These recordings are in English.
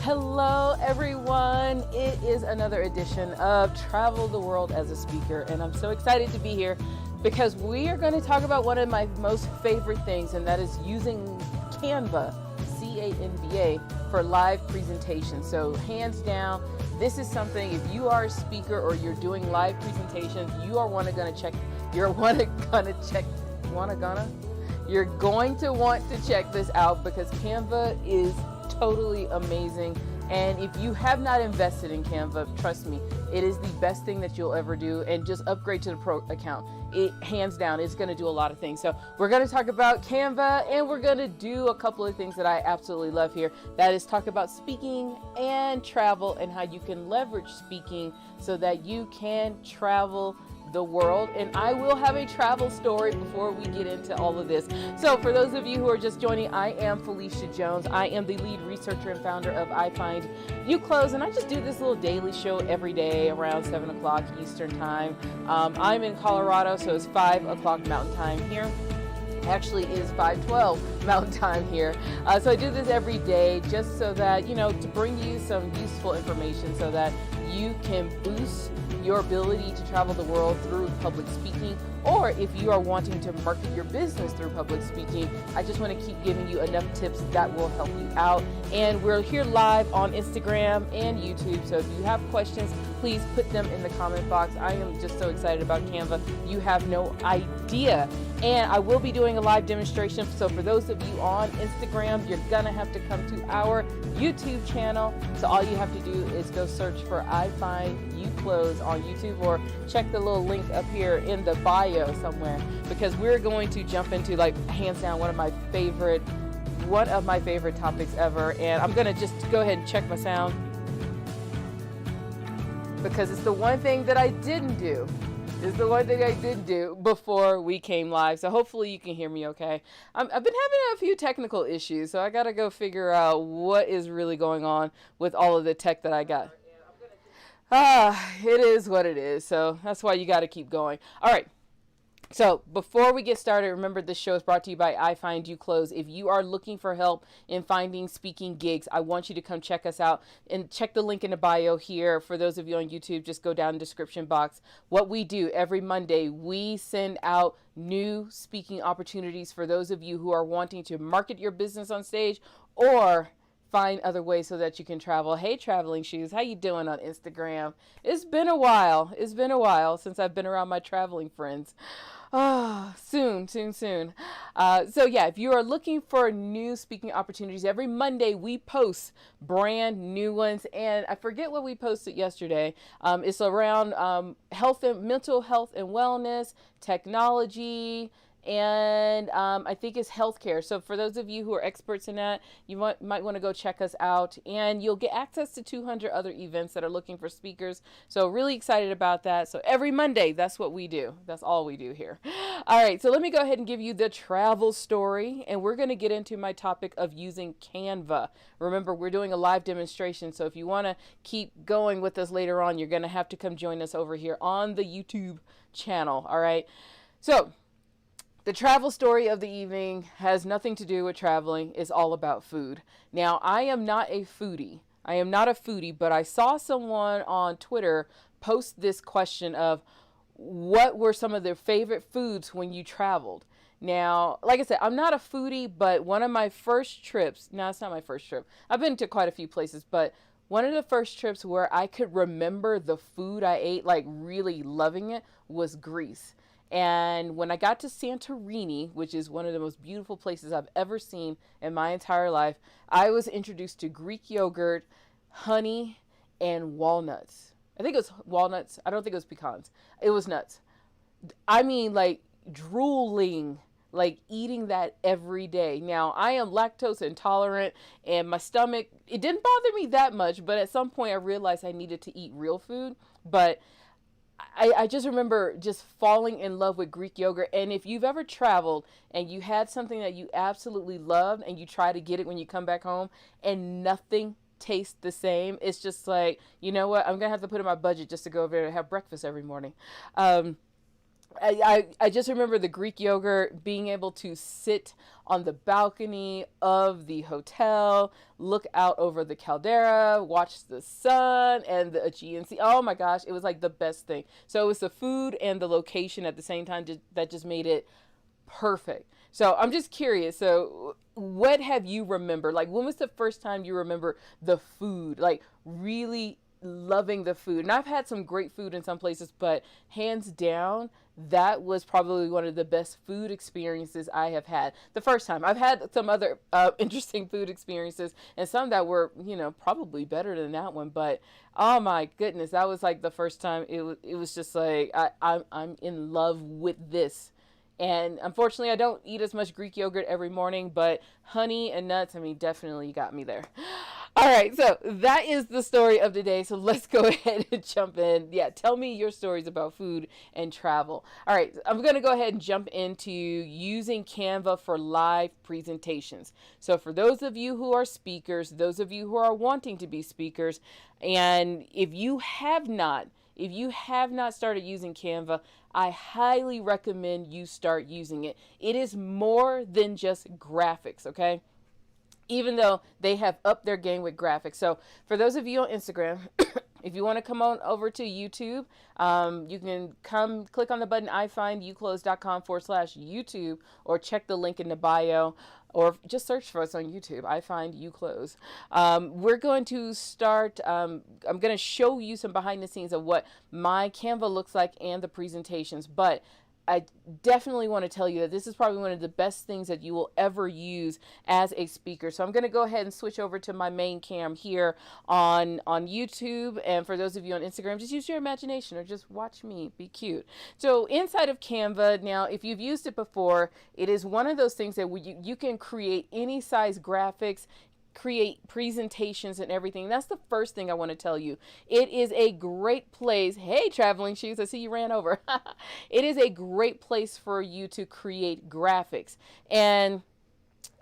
Hello, everyone. It is another edition of Travel the World as a Speaker, and I'm so excited to be here because we are going to talk about one of my most favorite things, and that is using Canva, C-A-N-V-A, for live presentations. So hands down, this is something, if you are a speaker or you're doing live presentations, you're going to want to check this out because Canva is totally amazing. And if you have not invested in Canva, trust me, it is the best thing that you'll ever do, and just upgrade to the pro account. It hands down is going to do a lot of things. So we're going to talk about Canva, and we're going to do a couple of things that I absolutely love here. That is talk about speaking and travel and how you can leverage speaking so that you can travel the world. And I will have a travel story before we get into all of this. So for those of you who are just joining, I am Phylecia Jones. I am the lead researcher and founder of iFind, and I just do this little daily show every day around 7 o'clock Eastern time. I'm in Colorado, so it's 5 o'clock Mountain Time here. Actually is 5:12 Mountain Time here. So I do this every day just so that, to bring you some useful information so that you can boost your ability to travel the world through public speaking, or if you are wanting to market your business through public speaking, I just want to keep giving you enough tips that will help you out. And we're here live on Instagram and YouTube, so if you have questions, please put them in the comment box. I am just so excited about Canva. You have no idea. And I will be doing a live demonstration. So for those of you on Instagram, you're gonna have to come to our YouTube channel. So all you have to do is go search for iFind on YouTube, or check the little link up here in the bio somewhere, because we're going to jump into, like, hands down, one of my favorite topics ever. And I'm gonna just go ahead and check my sound, because it's the one thing that I didn't do. It's the one thing I did do before we came live. So hopefully you can hear me okay. I've been having a few technical issues, so I got to go figure out what is really going on with all of the tech that I got. It is what it is. So that's why you got to keep going. All right. So before we get started, remember this show is brought to you by iFind. If you are looking for help in finding speaking gigs, I want you to come check us out, and check the link in the bio here. For those of you on YouTube, just go down in the description box. What we do every Monday, we send out new speaking opportunities for those of you who are wanting to market your business on stage or find other ways so that you can travel. Hey, Traveling Shoes, how you doing on Instagram? It's been a while. It's been a while since I've been around my traveling friends. Soon. So yeah, if you are looking for new speaking opportunities, every Monday we post brand new ones, and I forget what we posted yesterday. It's around mental health and wellness, technology, and I think it's healthcare. So for those of you who are experts in that, you might want to go check us out, and you'll get access to 200 other events that are looking for speakers. So really excited about that. So every Monday, that's what we do. That's all we do here. All right, so let me go ahead and give you the travel story, and we're going to get into my topic of using Canva. Remember, we're doing a live demonstration, so if you want to keep going with us later on, you're going to have to come join us over here on the YouTube channel. All right, so the travel story of the evening has nothing to do with traveling. It's all about food. Now, I am not a foodie. But I saw someone on Twitter post this question of what were some of their favorite foods when you traveled. Now, like I said, I'm not a foodie, but one of my first trips, no, it's not my first trip. I've been to quite a few places, but one of the first trips where I could remember the food I ate, like really loving it, was Greece. And when I got to Santorini, which is one of the most beautiful places I've ever seen in my entire life, I was introduced to Greek yogurt, honey, and walnuts. I think it was walnuts. I don't think it was pecans. It was nuts. I mean, like drooling, like eating that every day. Now, I am lactose intolerant, and my stomach, it didn't bother me that much, but at some point I realized I needed to eat real food. But I just remember just falling in love with Greek yogurt. And if you've ever traveled and you had something that you absolutely loved and you try to get it when you come back home and nothing tastes the same, it's just like, you know what, I'm going to have to put in my budget just to go over there and have breakfast every morning. I just remember the Greek yogurt, being able to sit on the balcony of the hotel, look out over the caldera, watch the sun and the Aegean Sea. Oh my gosh, it was like the best thing. So it was the food and the location at the same time that just made it perfect. So I'm just curious. So what have you remembered? Like, when was the first time you remember the food? Like, really loving the food. And I've had some great food in some places, but hands down, that was probably one of the best food experiences I have had. The first time. I've had some other interesting food experiences, and some that were, probably better than that one. But oh my goodness, that was like the first time. It was just like I'm in love with this. And unfortunately, I don't eat as much Greek yogurt every morning, but honey and nuts, I mean, definitely got me there. All right, so that is the story of the day. So let's go ahead and jump in. Yeah, tell me your stories about food and travel. All right, I'm going to go ahead and jump into using Canva for live presentations. So for those of you who are speakers, those of you who are wanting to be speakers, and if you have not started using Canva, I highly recommend you start using it. It is more than just graphics, okay? Even though they have upped their game with graphics. So for those of you on Instagram, if you want to come on over to YouTube, you can come click on the button ifindyoukclose.com/YouTube, or check the link in the bio, or just search for us on YouTube, iFind You Close. We're going to start, I'm going to show you some behind the scenes of what my Canva looks like and the presentations, but I definitely want to tell you that this is probably one of the best things that you will ever use as a speaker. So I'm going to go ahead and switch over to my main cam here on YouTube. And for those of you on Instagram, just use your imagination or just watch me be cute. So inside of Canva, now, if you've used it before, it is one of those things that you can create any size graphics, create presentations and everything. That's the first thing I want to tell you. It is a great place. Hey, traveling shoes, I see you ran over. It is a great place for you to create graphics. And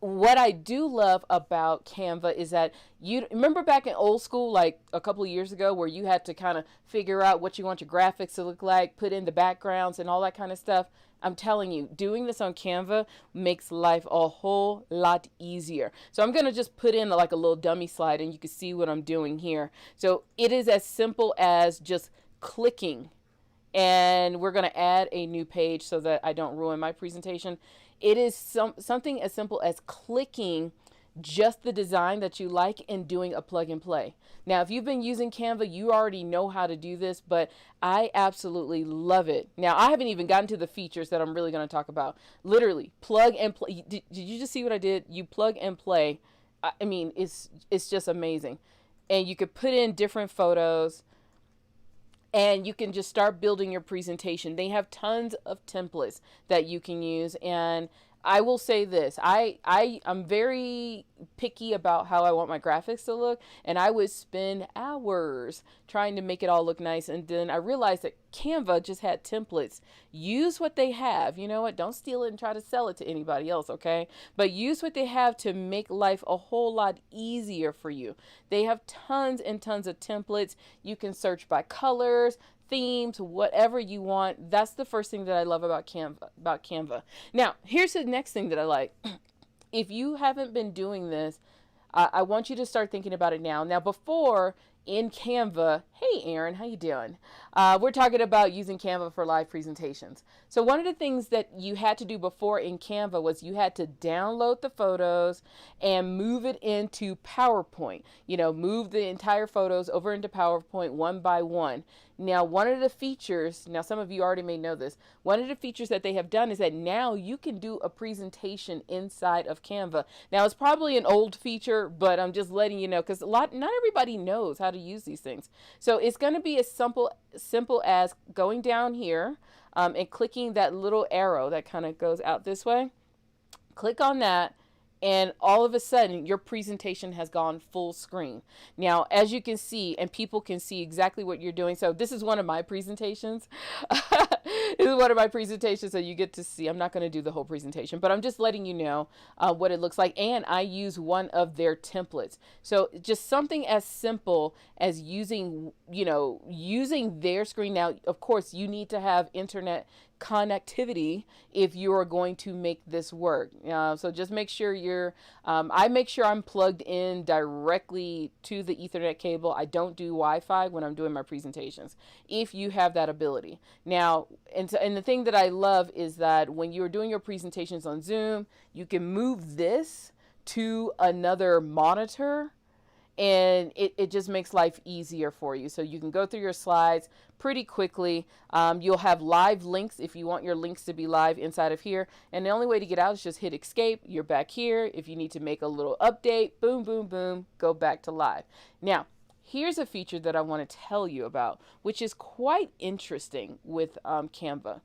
what I do love about Canva is that, you remember back in old school, like a couple of years ago, where you had to kind of figure out what you want your graphics to look like, put in the backgrounds and all that kind of stuff. I'm telling you, doing this on Canva makes life a whole lot easier. So I'm going to just put in like a little dummy slide, and you can see what I'm doing here. So it is as simple as just clicking, and we're going to add a new page so that I don't ruin my presentation. It is something as simple as clicking just the design that you like and doing a plug and play. Now, if you've been using Canva, you already know how to do this, but I absolutely love it. Now, I haven't even gotten to the features that I'm really going to talk about. Literally, plug and play. Did you just see what I did? You plug and play. I mean, it's just amazing. And you could put in different photos, and you can just start building your presentation. They have tons of templates that you can use. And I will say this, I'm very picky about how I want my graphics to look, and I would spend hours trying to make it all look nice. And then I realized that Canva just had templates. Use what they have. You know what? Don't steal it and try to sell it to anybody else, okay? But use what they have to make life a whole lot easier for you. They have tons and tons of templates. You can search by colors, themes, whatever you want. That's the first thing that I love about Canva. Now, here's the next thing that I like. If you haven't been doing this, I want you to start thinking about it now. Now, before in Canva, hey Aaron, how you doing? We're talking about using Canva for live presentations. So one of the things that you had to do before in Canva was you had to download the photos and move it into PowerPoint. Move the entire photos over into PowerPoint one by one. Now, one of the features, now some of you already may know this, one of the features that they have done is that now you can do a presentation inside of Canva. Now, it's probably an old feature, but I'm just letting you know, because not everybody knows how to use these things. So it's going to be as simple as going down here and clicking that little arrow that kind of goes out this way. Click on that, and all of a sudden your presentation has gone full screen. Now, as you can see, and people can see exactly what you're doing. So this is one of my presentations. This is one of my presentations, so you get to see. I'm not going to do the whole presentation, but I'm just letting you know what it looks like. And I use one of their templates. So just something as simple as using their screen. Now, of course, you need to have internet connectivity if you are going to make this work. So just make sure I make sure I'm plugged in directly to the Ethernet cable. I don't do Wi-Fi when I'm doing my presentations, if you have that ability. Now, and the thing that I love is that when you're doing your presentations on Zoom, you can move this to another monitor, and it just makes life easier for you. So you can go through your slides pretty quickly. You'll have live links if you want your links to be live inside of here. And the only way to get out is just hit escape. You're back here. If you need to make a little update, boom, boom, boom, go back to live. Now, here's a feature that I want to tell you about, which is quite interesting with Canva.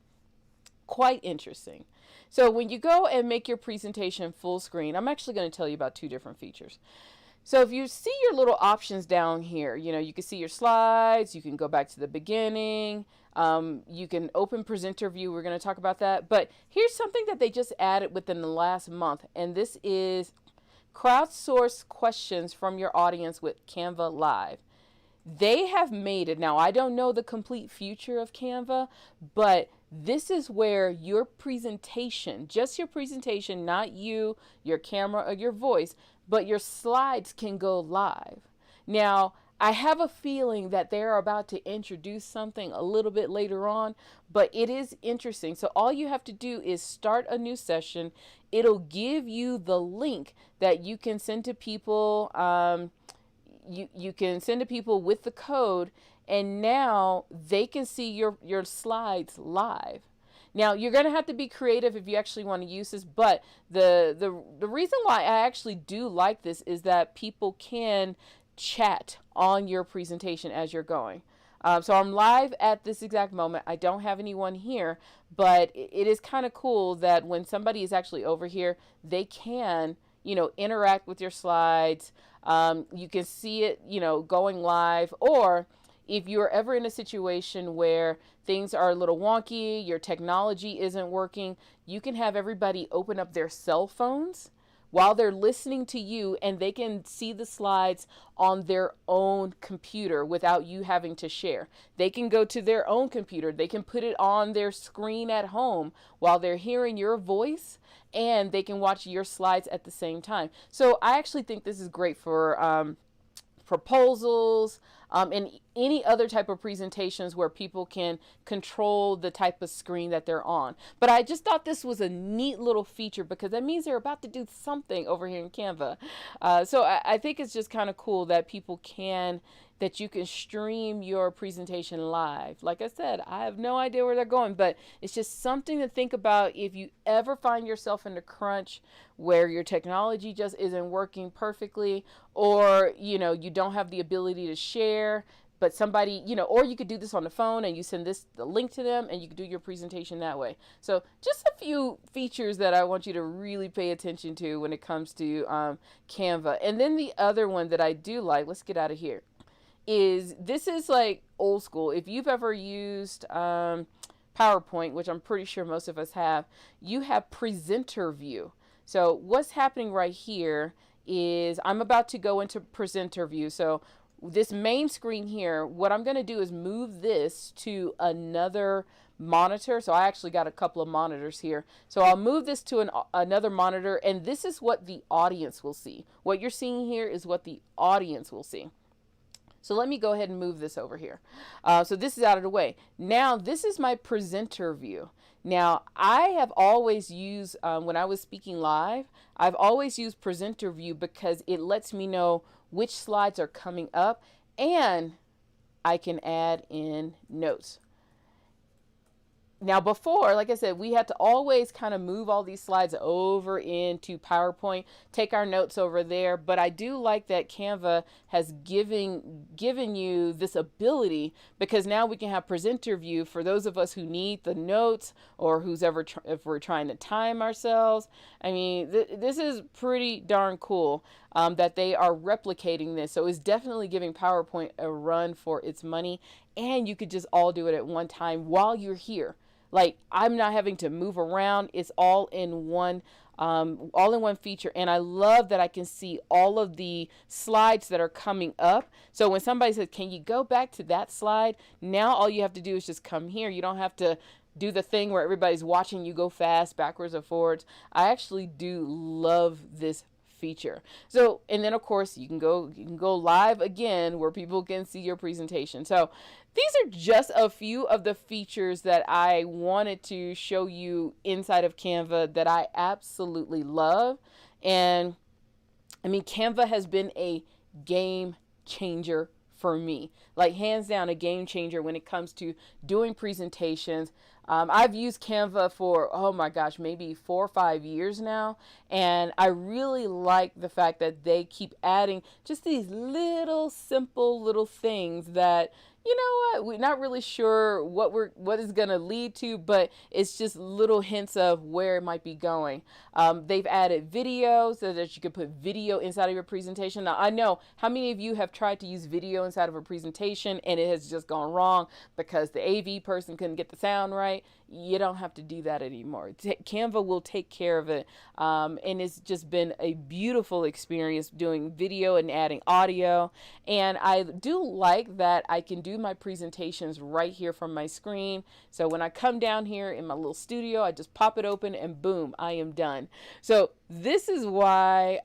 Quite interesting. So when you go and make your presentation full screen, I'm actually going to tell you about two different features. So if you see your little options down here, you can see your slides, you can go back to the beginning, you can open presenter view. We're going to talk about that. But here's something that they just added within the last month, and this is crowdsource questions from your audience with Canva Live. They have made it. Now, I don't know the complete future of Canva, but this is where your presentation, just your presentation, not you, your camera, or your voice, but your slides can go live. Now, I have a feeling that they're about to introduce something a little bit later on, but it is interesting. So all you have to do is start a new session. It'll give you the link that you can send to people. You can send to people with the code, and now they can see your slides live. Now, you're going to have to be creative if you actually want to use this, but the reason why I actually do like this is that people can chat on your presentation as you're going. So I'm live at this exact moment. I don't have anyone here, but it is kind of cool that when somebody is actually over here, they can, interact with your slides. You can see it, going live, or if you're ever in a situation where things are a little wonky, your technology isn't working, you can have everybody open up their cell phones while they're listening to you, and they can see the slides on their own computer without you having to share. They can go to their own computer. They can put it on their screen at home while they're hearing your voice, and they can watch your slides at the same time. So I actually think this is great for proposals, and any other type of presentations where people can control the type of screen that they're on. But I just thought this was a neat little feature because that means they're about to do something over here in Canva. So I think it's just kind of cool that that you can stream your presentation live. Like I said, I have no idea where they're going, but it's just something to think about if you ever find yourself in a crunch where your technology just isn't working perfectly, or, you don't have the ability to share, but somebody, or you could do this on the phone and you send the link to them and you could do your presentation that way. So just a few features that I want you to really pay attention to when it comes to Canva. And then the other one that I do like, let's get out of here, this is like old school. If you've ever used PowerPoint, which I'm pretty sure most of us have, you have presenter view. So what's happening right here is I'm about to go into presenter view. So this main screen here, what I'm going to do is move this to another monitor. So I actually got a couple of monitors here. So I'll move this to another monitor, and this is what the audience will see. What you're seeing here is what the audience will see. So let me go ahead and move this over here. So this is out of the way. Now this is my presenter view. Now I have always used, when I was speaking live, I've always used presenter view because it lets me know which slides are coming up, and I can add in notes. Now before, like I said, we had to always kind of move all these slides over into PowerPoint, take our notes over there. But I do like that Canva has given you this ability, because now we can have presenter view for those of us who need the notes, or if we're trying to time ourselves. I mean, this is pretty darn cool that they are replicating this. So it's definitely giving PowerPoint a run for its money, and you could just all do it at one time while you're here. Like, I'm not having to move around. It's all in one feature. And I love that I can see all of the slides that are coming up. So when somebody says, can you go back to that slide? Now all you have to do is just come here. You don't have to do the thing where everybody's watching you go fast, backwards or forwards. I actually do love this feature. So, and then of course you can go live again where people can see your presentation. So these are just a few of the features that I wanted to show you inside of Canva that I absolutely love. And I mean, Canva has been a game changer for me, like hands down a game changer when it comes to doing presentations. I've used Canva for, oh my gosh, maybe 4 or 5 years now. And I really like the fact that they keep adding just these little simple little things that, you know what, we're not really sure what is going to lead to, but it's just little hints of where it might be going. They've added video so that you can put video inside of your presentation. Now, I know how many of you have tried to use video inside of a presentation and it has just gone wrong because the AV person couldn't get the sound right. You don't have to do that anymore. Canva will take care of it. And it's just been a beautiful experience doing video and adding audio. And I do like that I can do my presentations right here from my screen. So when I come down here in my little studio, I just pop it open and boom, I am done. So this is why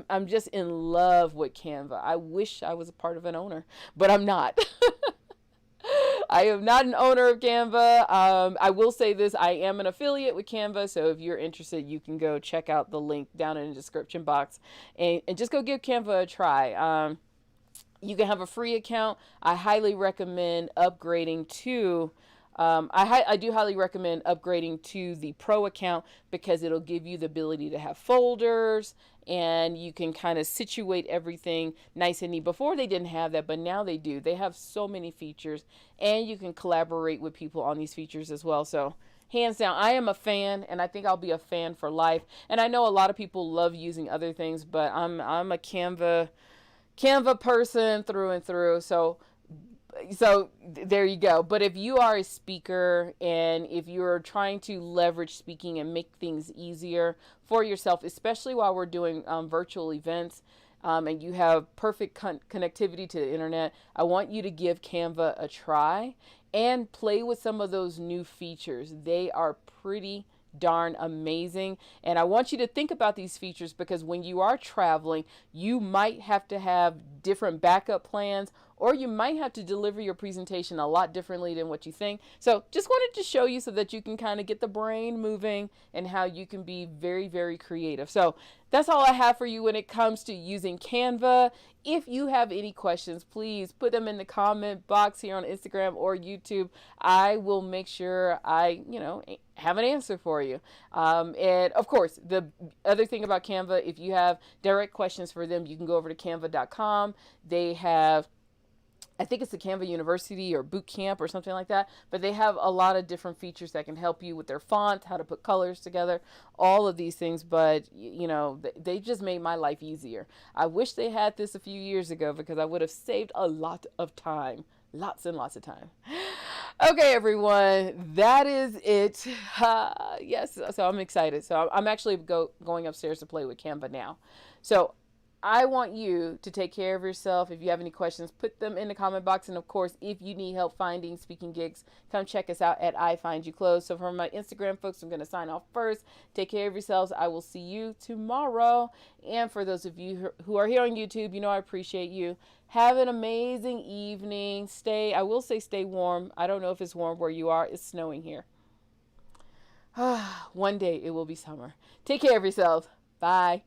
I'm just in love with Canva. I wish I was a part of an owner, but I'm not. I am not an owner of Canva. I will say this, I am an affiliate with Canva, so if you're interested, you can go check out the link down in the description box and just go give Canva a try. You can have a free account. I highly recommend upgrading to I do highly recommend upgrading to the pro account because it'll give you the ability to have folders and you can kind of situate everything nice and neat. Before they didn't have that, but now they do. They have so many features and you can collaborate with people on these features as well. So hands down, I am a fan and I think I'll be a fan for life. And I know a lot of people love using other things, but I'm a Canva person through and through. So there you go. But if you are a speaker and if you're trying to leverage speaking and make things easier for yourself, especially while we're doing virtual events, and you have perfect connectivity to the internet, I want you to give Canva a try and play with some of those new features. They are pretty darn amazing. And I want you to think about these features because when you are traveling, you might have to have different backup plans, or you might have to deliver your presentation a lot differently than what you think. So just wanted to show you so that you can kind of get the brain moving and how you can be very, very creative. So that's all I have for you when it comes to using Canva. If you have any questions, please put them in the comment box here on Instagram or YouTube. I will make sure I, have an answer for you. And of course, the other thing about Canva, if you have direct questions for them, you can go over to canva.com. They have, I think it's the Canva University or Boot Camp or something like that, but they have a lot of different features that can help you with their font, how to put colors together, all of these things. But, they just made my life easier. I wish they had this a few years ago because I would have saved a lot of time, lots and lots of time. Okay, everyone, that is it. Yes, so I'm excited. So I'm actually going upstairs to play with Canva now. So I want you to take care of yourself. If you have any questions, put them in the comment box. And of course, if you need help finding speaking gigs, come check us out at iFind You Close. So for my Instagram folks, I'm going to sign off first. Take care of yourselves. I will see you tomorrow. And for those of you who are here on YouTube, I appreciate you. Have an amazing evening. I will say stay warm. I don't know if it's warm where you are. It's snowing here. One day it will be summer. Take care of yourselves. Bye.